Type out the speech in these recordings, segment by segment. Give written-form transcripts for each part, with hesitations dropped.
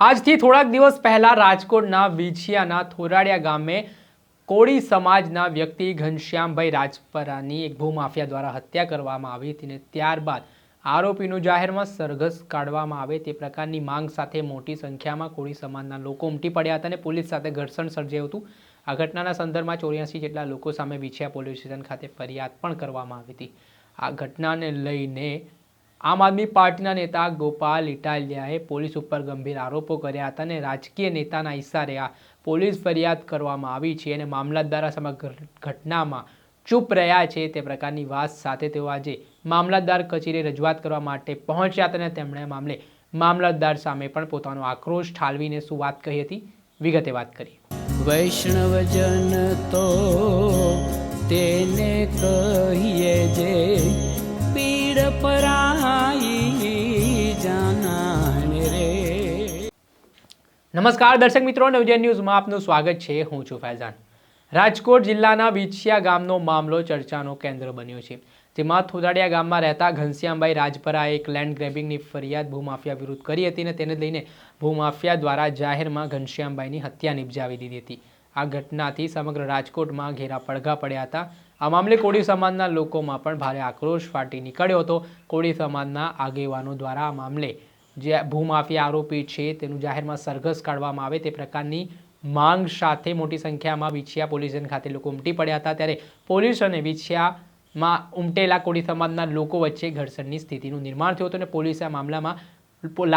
આજથી થોડાક દિવસ પહેલા રાજકોટના વિછિયાના થોરાડિયા ગામે કોળી સમાજના વ્યક્તિ ઘનશ્યામભાઈ રાજપરાની એક ભૂમાફિયા દ્વારા હત્યા કરવામાં આવી હતી અને ત્યારબાદ આરોપીનું જાહેરમાં સરઘસ કાઢવામાં આવે તે પ્રકારની માંગ સાથે મોટી સંખ્યામાં કોળી સમાજના લોકો ઉમટી પડ્યા હતા અને પોલીસ સાથે ઘર્ષણ સર્જાયું હતું। આ ઘટનાના સંદર્ભમાં 84 જેટલા લોકો સામે વિછિયા પોલીસ સ્ટેશન ખાતે ફરિયાદ પણ કરવામાં આવી હતી। આ ઘટનાને લઈને આમ આદમી પાર્ટીના નેતા ગોપાલ ઇટાલિયાએ પોલીસ ઉપર ગંભીર આરોપો કર્યા હતા અને રાજકીય નેતાના ઇશારે આ પોલીસ ફરિયાદ કરવામાં આવી છે અને મામલતદાર સમગ્ર ઘટનામાં ચૂપ રહ્યા છે તે પ્રકારની વાત સાથે તેઓ આજે મામલતદાર કચેરીએ રજૂઆત કરવા માટે પહોંચ્યા હતા અને તેમણે મામલે મામલતદાર સામે પણ પોતાનો આક્રોશ ઠાલવીને શું વાત કહી હતી વિગતે વાત કરી। વૈષ્ણવજન તો તેને કહીએ જે પીડ પરાઈ જાનાને રે। નમસ્કાર દર્શક મિત્રો, નવજીવન ન્યૂઝમાં આપનું સ્વાગત છે। હું છું ફૈઝાન। રાજકોટ જિલ્લાના વિછિયા ગામનો મામલો ચર્ચાનો કેન્દ્ર બન્યો છે, જેમાં થોરાડિયા ગામમાં રહેતા ઘનશ્યામભાઈ રાજપરાએ એક લેન્ડ ગ્રેબિંગની ફરિયાદ ભૂમાફિયા વિરુદ્ધ કરી હતી અને તેને લઈને ભૂમાફિયા દ્વારા જાહેરમાં ઘનશ્યામભાઈની હત્યા નિપજાવી દીધી હતી। આ ઘટનાથી સમગ્ર રાજકોટમાં ઘેરા પડઘા પડ્યા હતા। આ મામલે કોળી સમાજના લોકોમાં પણ ભારે આક્રોશ ફાટી નીકળ્યો હતો। કોળી સમાજના આગેવાનો દ્વારા આ મામલે જે ભૂમાફિયા આરોપી છે તેનું જાહેરમાં સરઘસ કાઢવામાં આવે તે પ્રકારની માંગ સાથે મોટી સંખ્યામાં વિછિયા પોલીસ સ્ટેશન ખાતે લોકો ઉમટી પડ્યા હતા। ત્યારે પોલીસ અને વિછિયામાં ઉમટેલા કોળી સમાજના લોકો વચ્ચે ઘર્ષણની સ્થિતિનું નિર્માણ થયું હતું અને પોલીસે આ મામલામાં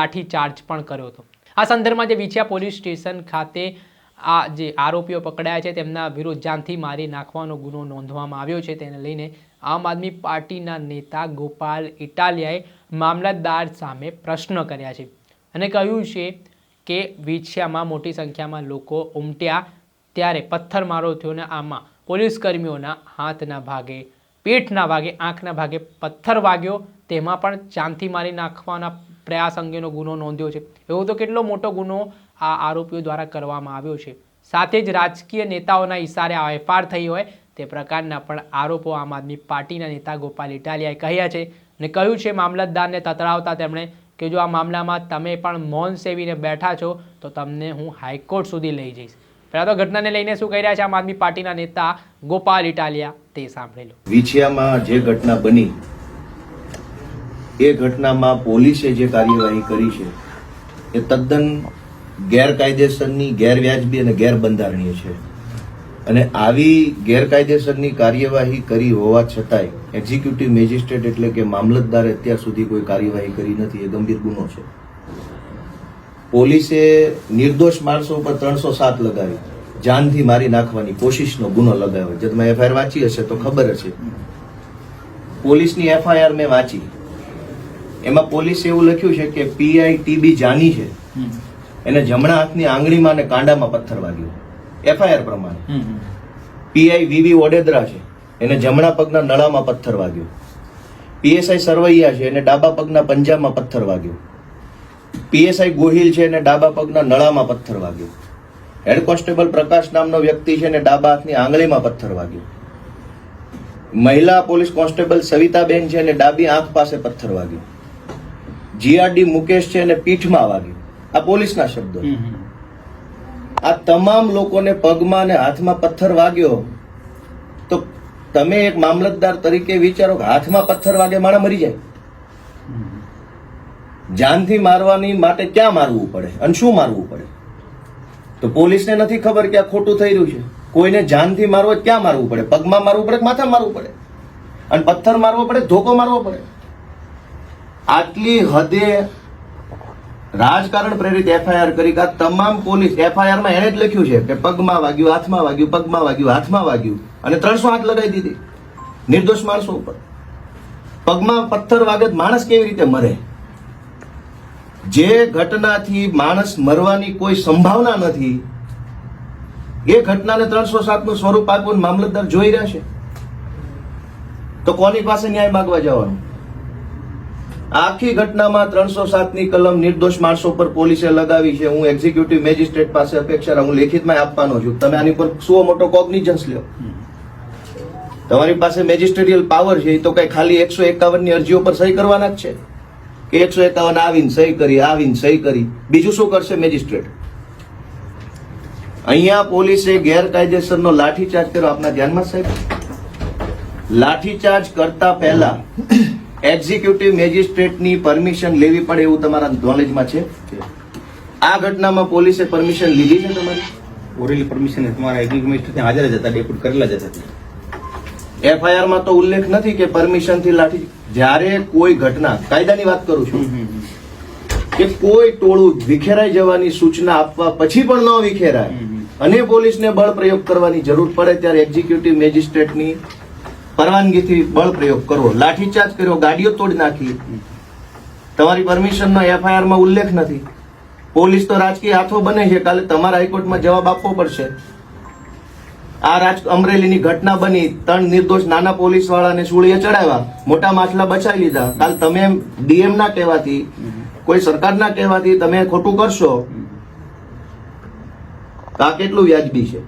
લાઠીચાર્જ પણ કર્યો હતો। આ સંદર્ભમાં જે વિછિયા પોલીસ સ્ટેશન ખાતે આ જે આરોપીઓ પકડાયા છે તેમના વિરુદ્ધ જાનથી મારી નાખવાનો ગુનો નોંધવામાં આવ્યો છે। તેને લઈને આમ આદમી પાર્ટીના નેતા ગોપાલ ઇટાલિયાએ મામલતદાર સામે પ્રશ્ન કર્યા છે અને કહ્યું છે કે વિછિયામાં મોટી સંખ્યામાં લોકો ઉમટ્યા ત્યારે પથ્થરમારો થયો અને આમાં પોલીસ કર્મીઓના હાથના ભાગે, પીઠના ભાગે, આંખના ભાગે પથ્થર વાગ્યો, તેમાં પણ જાનથી મારી નાખવાના પ્રયાસ અંગેનો ગુનો નોંધ્યો છે। એવો તો કેટલો મોટો ગુનો આ આરોપીઓ દ્વારા કરવામાં આવ્યો છે। સાથે જ રાજકીય નેતાઓના ઇશારે આ એફઆઈઆર થઈ હોય તે પ્રકારના પણ આરોપો આમ આદમી પાર્ટીના નેતા ગોપાલ ઇટાલિયાએ કહ્યા છે અને કહ્યું છે મામલતદારને તતડાવતા તેમણે કે જો આ મામલામાં તમે પણ મૌન સેવીને બેઠા છો તો તમને હું હાઈકોર્ટ સુધી લઈ જઈશ। પહેલા તો ઘટનાને લઈને શું કહી રહ્યા છે આમ આદમી પાર્ટીના નેતા ગોપાલ ઇટાલિયા તે સાંભળી લો। વિછિયામાં જે ઘટના બની એ ઘટનામાં પોલીસે જે કાર્યવાહી કરી છે એ તદ્દન ગેરકાયદેસરની, ગેરવ્યાજબી અને ગેરબંધારણીય છે અને આવી ગેરકાયદેસરની કાર્યવાહી કરી હોવા છતાંય એક્ઝિક્યુટિવ મેજિસ્ટ્રેટ એટલે કે મામલતદારે અત્યાર સુધી કોઈ કાર્યવાહી કરી નથી, એ ગંભીર ગુનો છે। પોલીસે નિર્દોષ માણસો ઉપર 307 લગાવી જાનથી મારી નાખવાની કોશિશનો ગુનો લગાવ્યો। જો તમે એફઆઈઆર વાંચી હશે તો ખબર હશે। પોલીસની એફઆઈઆર મેં વાંચી, એમાં પોલીસે એવું લખ્યું છે કે પીઆઈ ટીબી જાની છે એને જમણા હાથની આંગળીમાં અને કાંડામાં પથ્થર વાગ્યો એફઆઈઆર પ્રમાણે। પીઆઈ વીવી ઓડેદરા છે એને જમણા પગના નળામાં પથ્થર વાગ્યો। પીએસઆઈ સરવૈયા છે એને ડાબા પગના પંજામાં પથ્થર વાગ્યો। પીએસઆઈ ગોહિલ છે એને ડાબા પગના નળામાં પથ્થર વાગ્યો। હેડ કોન્સ્ટેબલ પ્રકાશ નામનો વ્યક્તિ છે એને ડાબા હાથની આંગળીમાં પથ્થર વાગ્યો। મહિલા પોલીસ કોન્સ્ટેબલ સવિતાબેન છે એને ડાબી આંખ પાસે પથ્થર વાગ્યો। જીઆરડી મુકેશ છે એને પીઠમાં વાગ્યો। આ પોલીસના શબ્દો। આ તમામ લોકોને પગમાં અને હાથમાં પથ્થર વાગ્યો તો તમે એક મામલતદાર તરીકે વિચારો કે હાથમાં પથ્થર વાગે માણસ મરી જાય? જાનથી મારવાની માટે ક્યાં મારવું પડે અને શું મારવું પડે? તો પોલીસને નથી ખબર કે આ ખોટું થઈ રહ્યું છે। કોઈને જાનથી મારવો ક્યાં મારવું પડે? પગમાં મારવું પડે, માથામાં મારવું પડે અને પથ્થર મારવો પડે, ધોકો મારવો પડે? આટલી હદે રાજકારણ પ્રેરિત એફઆઈઆર કરી કે તમામ પોલીસ એફઆઈઆરમાં એને જ લખ્યું છે કે પગમાં વાગ્યું, હાથમાં વાગ્યું, પગમાં વાગ્યું, હાથમાં વાગ્યું અને 308 લગાવી દીધી નિર્દોષ માણસો ઉપર। પગમાં પથ્થર વાગે માણસ કેવી રીતે મરે? જે ઘટનાથી માણસ મરવાની કોઈ સંભાવના નથી એ ઘટનાને 307 નું સ્વરૂપ આપવું મામલતદાર જોઈ રહ્યા છે તો કોની પાસે ન્યાય માંગવા જવાનું? આખી ઘટનામાં 307 ની કલમ નિર્દોષ માણસો પર પોલીસે લગાવી છે। હું એક્ઝિક્યુટિવ મેજિસ્ટ્રેટ પાસે અપેક્ષા હું લેખિતમાં આપવાનો છું, તમે આની પર શું મોટો કોગ્નિઝન્સ લ્યો। તમારી પાસે મેજિસ્ટ્રેરિયલ પાવર છે, તો કઈ ખાલી 151 ની અરજીઓ પર સહી કરવાના જ છે કે 151 આવીને સહી કરી બીજું શું કરશે મેજિસ્ટ્રેટ? અહીંયા પોલીસે ગેરકાયદેસરનો લાઠીચાર્જ કર્યો. આપના ધ્યાનમાં સાહેબ, લાઠીચાર્જ કરતા પહેલા એક્ઝિક્યુટિવ મેજિસ્ટ્રેટની પરમિશન લેવી પડે એવું તમારા નોલેજમાં છે? આ ઘટનામાં પોલીસે પરમિશન લીધી છે તમારી? ઓરેલી પરમિશન તમારા એગ્રીમેન્ટ મેજિસ્ટ્રેટ ત્યાં હાજર જ હતા, ડેપ્યુટ કરેલા જ હતા. એફઆઈઆર માં તો ઉલ્લેખ નથી કે પરમિશન થી લાઠી. જ્યારે કોઈ ઘટના, કાયદાની વાત કરું છું, કે કોઈ ટોળું વિખેરાઈ જવાની સૂચના આપવા પછી પણ ન વિખેરાય અને પોલીસને બળ પ્રયોગ કરવાની જરૂર પડે ત્યારે એક્ઝિક્યુટિવ મેજિસ્ટ્રેટની પરવાનગીથી બળ પ્રયોગ કરવો. લાઠીચાર્જ કર્યો, ગાડીઓ તોડી નાખી, તમારી પરમિશનનો એફઆઈઆર માં ઉલ્લેખ નથી. પોલીસ તો રાજકીય હાથો બને છે. કાલે તમારા હાઈકોર્ટમાં જવાબ આપવો પડશે. આ અમરેલીની ઘટના બની, 3 નિર્દોષ નાના પોલીસ વાળાને સૂળીએ ચડાવ્યા, મોટા માછલા બચાવી લીધા. કાલ તમે ડીએમ ના કહેવાથી, કોઈ સરકારના કહેવાથી તમે ખોટું કરશો તો આ કેટલું વ્યાજબી છે?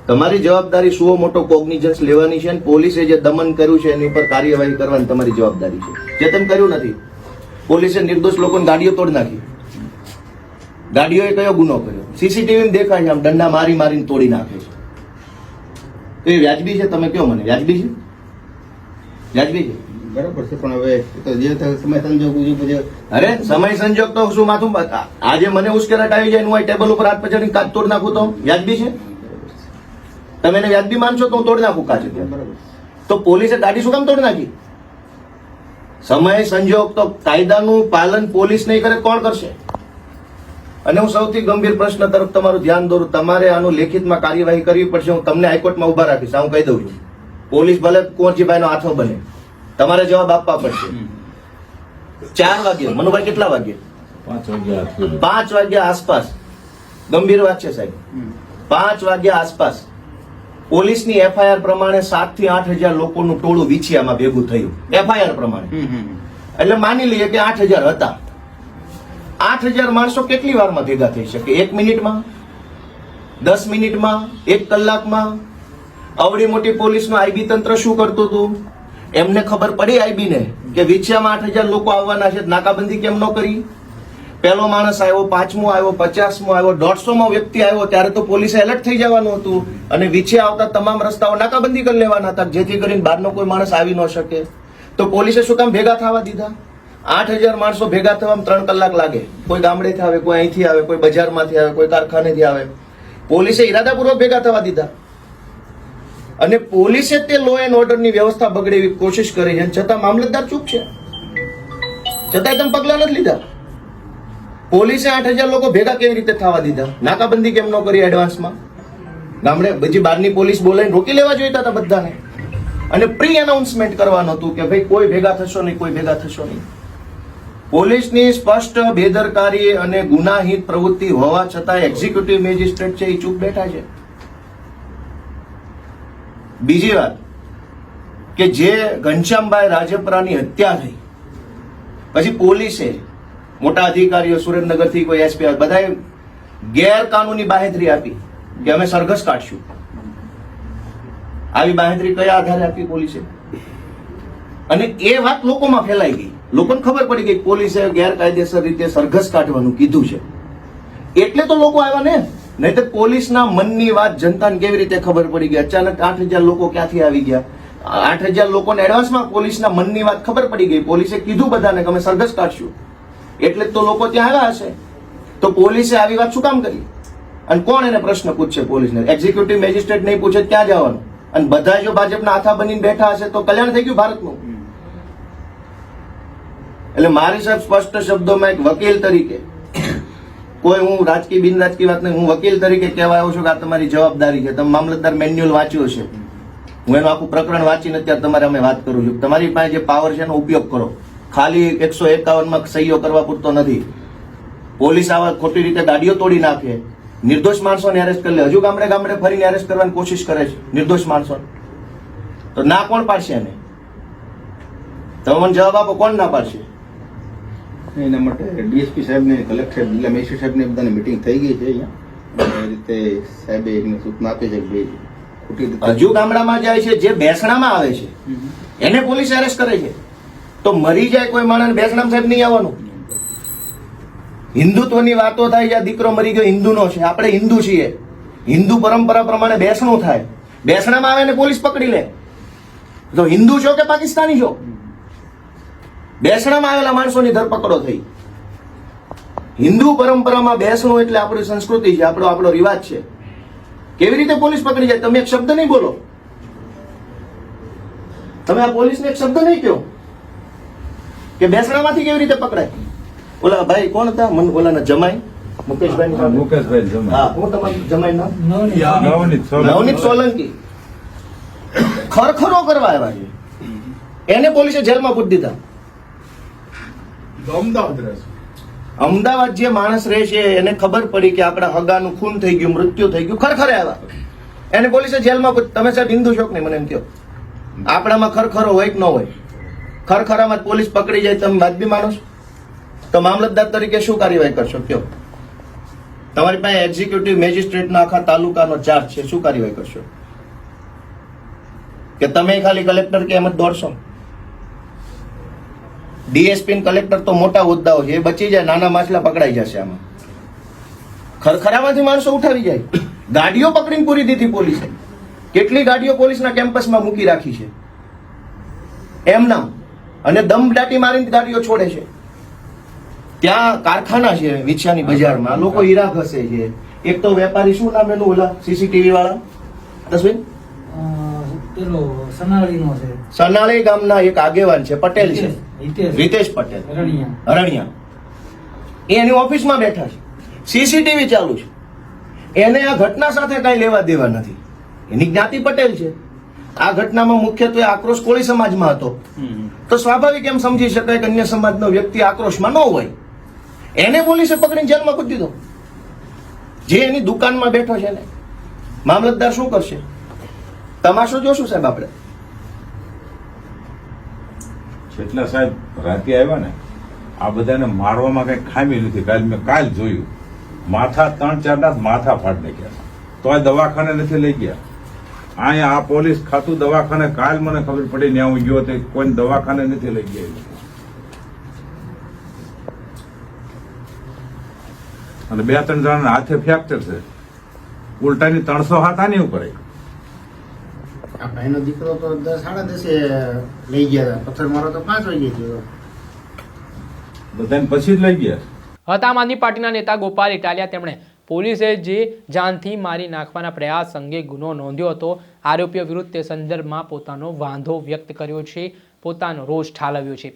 તમારી જવાબદારી સુઓ મોટો કોગ્નિઝન્સ લેવાની છે અને પોલીસે જે દમન કર્યું છે એની પર કાર્યવાહી કરવાની તમારી જવાબદારી છે. જે તમે કર્યું નથી. પોલીસે નિર્દોષ લોકોની ગાડીઓ તોડી નાખી. ગાડીઓએ કયો ગુનો કર્યો? સીસીટીવી દેખાય છે, આમ દંડા મારીને તોડી નાખે છે. તો એ વ્યાજબી છે? તમે કયો મને, વ્યાજબી છે? વ્યાજબી છે? બરાબર છે, પણ હવે તો જે સમય સંજોગ પછી અરે સમય સંજોગ તો શું માથું, આજે મને ઉશ્કેરાટ આવી જાય, હું ટેબલ ઉપર હાથ પછાડીને કાચ તોડી નાખું તો વ્યાજબી છે? તમે એને વ્યાજબી માનશો તો હું તોડી નાખું કાચ. તો પોલીસે ગાડી શું કામ તોડી નાખી? સમય સંજોગ તો કાયદાનું પાલન પોલીસ નહીં કરે કોણ કરશે? અને હું સૌથી ગંભીર પ્રશ્ન તરફ તમારું ધ્યાન દોરું. તમારે આનું લેખિતમાં કાર્યવાહી કરવી પડશે. હું તમને હાઈકોર્ટમાં ઉભા રાખીશ. હું કહી દઉં છું, પોલીસ ભલે કુંવરજીભાઈનો હાથો બને, તમારે જવાબ આપવા પડશે. 4 વાગે, મનુભાઈ કેટલા વાગે? 5 વાગ્યા આસપાસ. ગંભીર વાત છે સાહેબ. 5 વાગ્યા આસપાસ પોલીસની એફઆઈઆર પ્રમાણે 7 થી 8,000 લોકોનું ટોળું વિછિયામાં ભેગું થયું. એફઆઈઆર પ્રમાણે એટલે માની લઈએ કે 8,000 હતા. 8,000 માણસો કેટલી વારમાં ભેગા થઈ શકે? 1 મિનિટમાં, 10 મિનિટમાં, 1 કલાકમાં? આવડી મોટી પોલીસનું આઈબી તંત્ર શું કરતું હતું? એમને ખબર પડી આઈબી ને કે વિછિયામાં 8,000 લોકો આવવાના છે, નાકાબંધી કેમ ન કરી? પહેલો માણસ આવ્યો, 5મો આવ્યો, 50મો આવ્યો, 150મો વ્યક્તિ આવ્યો ત્યારે તો પોલીસે એલર્ટ થઈ જવાનું હતું અને વિછિયા આવતા તમામ રસ્તાઓ નાકાબંધી કરી લેવાના હતા જેથી કરીને બહારનો કોઈ માણસ આવી ન શકે. તો પોલીસે શું કામ ભેગા થવા દીધા? 8,000 માણસો ભેગા થવામાં 3 કલાક લાગે. કોઈ ગામડેથી આવે, કોઈ અહીંથી આવે, કોઈ બજારમાંથી આવે, કોઈ કારખાનેથી આવે. પોલીસે ઈરાદાપૂર્વક ભેગા થવા દીધા અને પોલીસે તે લો એન્ડ ઓર્ડરની વ્યવસ્થા બગડે એવી કોશિશ કરી છે. છતાં મામલતદાર ચૂપ છે, છતાંય તમે પગલા નથી લીધા. પોલીસે 8,000 લોકો ભેગા કેવી રીતે થવા દીધા? નાકાબંધી કેમ ન કરી એડવાન્સમાં? ગામડે બીજી બહારની પોલીસ બોલાવીને રોકી લેવા જોઈતા હતા બધાને અને પ્રી એનાઉન્સમેન્ટ કરવાનું હતું કે ભાઈ કોઈ ભેગા થશો નહીં, કોઈ ભેગા થશો નહીં. પોલીસની સ્પષ્ટ બેદરકારી અને ગુનાહિત પ્રવૃત્તિ હોવા છતાં એક્ઝિક્યુટિવ મેજિસ્ટ્રેટ છે એ ચૂપ બેઠા છે. બીજી વાત કે જે ઘનશ્યામભાઈ રાજપરાની હત્યા થઈ પછી પોલીસે, મોટા અધિકારીઓ સુરેન્દ્રનગરથી કોઈ એસપી બધાએ ગેરકાનૂની બાહેધરી આપી કે અમે સરઘસ કાઢશું. આવી બાહેધરી કયા આધારે આપી પોલીસે? અને એ વાત લોકોમાં ફેલાઈ ગઈ, લોકોને ખબર પડી ગઈ પોલીસે ગેરકાયદેસર રીતે સરઘસ કાઢવાનું કીધું છે એટલે તો લોકો આવ્યા ને. નહીં તો પોલીસના મનની વાત જનતાને કેવી રીતે ખબર પડી ગઈ? અચાનક 8,000 લોકો ક્યાંથી આવી ગયા? 8,000 લોકોને એડવાન્સમાં પોલીસના મનની વાત ખબર પડી ગઈ. પોલીસે કીધું બધાને કે અમે સરઘસ કાઢશું એટલે તો લોકો ત્યાં આવ્યા હશે. તો પોલીસે આવી વાત શું કામ કરી? અને કોણ એને પ્રશ્ન પૂછશે? પોલીસને એક્ઝિક્યુટિવ મેજિસ્ટ્રેટ નહીં પૂછે ક્યાં જવાનું? અને બધા જો ભાજપના હાથા બનીને બેઠા હશે તો કલ્યાણ થઈ ગયું ભારતનું. એટલે મારી સાહેબ સ્પષ્ટ શબ્દોમાં એક વકીલ તરીકે, કોઈ હું રાજકીય બિન રાજકીય વાત નહીં, હું વકીલ તરીકે કહેવા આવ્યો છું કે આ તમારી જવાબદારી છે. તમે મામલતદાર મેન્યુઅલ વાંચ્યું છે, હું એનું આખું પ્રકરણ વાંચીને અત્યારે તમારે અમે વાત કરું છું. તમારી પાસે જે પાવર છે એનો ઉપયોગ કરો. ખાલી 151માં સહીઓ કરવા પૂરતો નથી. પોલીસ આવા ખોટી રીતે ગાડીઓ તોડી નાખે, નિર્દોષ માણસોને એરેસ્ટ કરી લે, હજુ ગામડે ગામડે ફરીને એરેસ્ટ કરવાની કોશિશ કરે છે નિર્દોષ માણસો. તો ના કોણ પાડશે એને? તમે મને જવાબ આપો, કોણ ના પાડશે? એના માટે ડીએસપી સાહેબને, કલેક્ટર સાહેબ, જિલ્લા મેજિસ્ટ્રેટ સાહેબને બધાની મિટિંગ થઈ ગઈ છે અહીંયા. એ રીતે સાહેબે એમને સૂચના આપી છે કે ભાઈ ખોટી રીતે હજુ ગામડામાં જાય છે, જે બેસણામાં આવે છે એને પોલીસ એરેસ્ટ કરે છે. તો મરી જાય કોઈ માણસ, બેસણામ સાહેબ નહીં આવવાનું. હિન્દુત્વની વાતો થાય જ્યાં દીકરો મરી ગયો હિન્દુનો છે, આપણે હિન્દુ છીએ, હિન્દુ પરંપરા પ્રમાણે બેસણું થાય, બેસણામાં આવે ને પોલીસ પકડી લે તો હિન્દુ છો કે પાકિસ્તાની છો? બેસણામાં આવેલા માણસોની ધરપકડો થઈ. હિન્દુ પરંપરામાં બેસણું એટલે આપણી સંસ્કૃતિ છે, આપણો રિવાજ છે. કેવી રીતે પોલીસ પકડી જાય? તમે એક શબ્દ નહીં બોલો, તમે આ પોલીસને એક શબ્દ નહીં કહો કે બેસણામાંથી કેવી રીતે પકડાય. ઓલા ભાઈ કોણ હતા? ઓલાના જમાઈ મુકેશભાઈ. મુકેશભાઈ જમાઈ. હા, હું તમારું જમાઈ નામ નવનીત નવનીત સોલંકી ખરખરો કરવા આવ્યા છે, એને પોલીસે જેલમાં પૂરી દીધા. અમદાવાદ જે માણસ રહે છે એને ખબર પડી કે આપણા હગાનું ખૂન થઈ ગયું, મૃત્યુ થઈ ગયું, ખરખરે આવ્યા, એને પોલીસે જેલમાં તમે સાહેબ હિન્દુ છો કે નહીં મને એમ કહો? આપણામાં ખરખરો હોય કે ન હોય? ખરખરામાં પોલીસ પકડી જાય તમે વાજબી માનો છો? તો મામલતદાર તરીકે શું કાર્યવાહી કરશો કયો? તમારી પાસે એક્ઝિક્યુટિવ મેજિસ્ટ્રેટનો આખા તાલુકાનો ચાર્જ છે, શું કાર્યવાહી કરશો? કે તમે ખાલી કલેક્ટર કે એમ જ દોડશો? ડીએસપી કલેક્ટર તો મોટા હોદ્દાઓ છે, એ બચી જાય, નાના માછલા પકડાઈ જશે. આમાં ખરખરામાંથી માણસો ઉઠાવી જાય. ગાડીઓ પકડીને પૂરી દીધી પોલીસે. કેટલી ગાડીઓ પોલીસના કેમ્પસમાં મૂકી રાખી છે એમના, અને દમ દાટી મારીને ગાડીઓ છોડે છે. ત્યાં કારખાના છે વિછાની બજારમાં, લોકો હીરા ઘસે છે. એક તો વેપારી, શું નામ એનું ઓલા સીસીટીવી વાળા તસવીર, સનાળી ગામના એક આગેવાન છે, પટેલ છે, રીતેશ પટેલ અરણિયા, એ એની ઓફિસમાં બેઠા છે, સીસીટીવી ચાલુ છે. એને આ ઘટના સાથે કઈ લેવા દેવા નથી, એની જ્ઞાતિ પટેલ છે. આ ઘટનામાં મુખ્યત્વે આક્રોશ કોળી સમાજમાં હતો, તો સ્વાભાવિક એમ સમજી શકાય કે અન્ય સમાજનો વ્યક્તિ આક્રોશમાં ન હોય. એને પોલીસે પકડીને જેલમાં પૂરી દીધો, જે એની દુકાનમાં બેઠો છે ને. મામલતદાર શું કરશે? તમાશો જોશું સાહેબ આપણે. જેટલા સાહેબ રાતે આવ્યા ને, આ બધાને મારવામાં કઈ ખામી નથી. કાલ જોયું, માથા 3-4 માથા ફાડ નાખ્યા, તોય દવાખાને નથી લઈ ગયા. અહીંયા આ પોલીસ ખાતું દવાખાને, કાલ મને ખબર પડી ને હું ગયો તો કોઈ દવાખાને નથી લઈ ગયા. અને 2-3 જણાના હાથે ફ્રેક્ચર છે, ઉલટાની 300 હાથ આની ઉપર. આ ભાઈનો દીકરો તો 10-10:30 લઈ ગયા, પથ્થર મારો તો 5 વાગે ગયો, બધાને પછી જ લઈ ગયા. હતા આમ આદમી પાર્ટીના નેતા ગોપાલ ઇટાલિયા. તેમણે પોલીસે જે જાનથી મારી નાખવાના પ્રયાસ અંગે ગુનો નોંધ્યો હતો, આરોપીઓ વિરુદ્ધ તે સંદર્ભમાં પોતાનો વાંધો વ્યક્ત કર્યો છે, પોતાનો રોષ ઠાલવ્યો છે.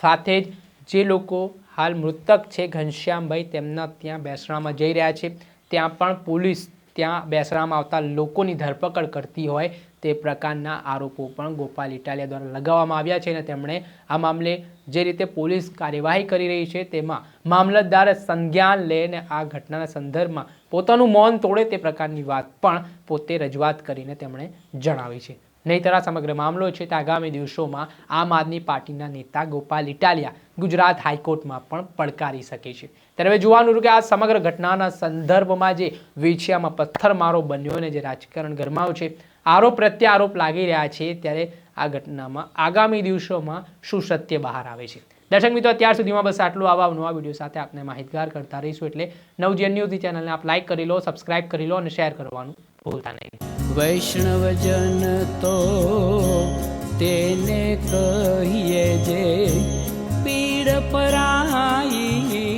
સાથે જ જે લોકો હાલ મૃતક છે ઘનશ્યામભાઈ, તેમના ત્યાં બેસણામાં જઈ રહ્યા છે, ત્યાં પણ પોલીસ ત્યાં બેસણામાં આવતા લોકોની ધરપકડ કરતી હોય તે પ્રકારના આરોપો પણ ગોપાલ ઇટાલિયા દ્વારા લગાવવામાં આવ્યા છે. અને તેમણે આ મામલે જે રીતે પોલીસ કાર્યવાહી કરી રહી છે તેમાં મામલતદાર સંજ્ઞાન લે અને આ ઘટનાના સંદર્ભમાં પોતાનું મૌન તોડે તે પ્રકારની વાત પણ પોતે રજૂઆત કરીને તેમણે જણાવી છે. નહીંતર આ સમગ્ર મામલો છે તે આગામી દિવસોમાં આમ આદમી પાર્ટીના નેતા ગોપાલ ઇટાલિયા ગુજરાત હાઈકોર્ટમાં પણ પડકારી શકે છે. ત્યારે હવે જોવાનું કે આ સમગ્ર ઘટનાના સંદર્ભમાં જે વિછિયામાં પથ્થરમારો બન્યો અને જે રાજકારણ ગરમાયો છે, આરોપ પ્રત્યારોપ લાગી રહ્યા છે, ત્યારે આ ઘટનામાં આગામી દિવસોમાં શું સત્ય બહાર આવે છે. દર્શક મિત્રો, અત્યાર સુધીમાં બસ આટલું. આવા નવા વિડીયો સાથે આપને માહિતગાર કરતા રહીશું. એટલે નવજીવન ન્યૂઝની ચેનલને આપ લાઈક કરી લો, સબસ્ક્રાઇબ કરી લો અને શેર કરવાનું ભૂલતા નહીં. વૈષ્ણવજન તો તેને કહીએ જે પીડ પરાઈ.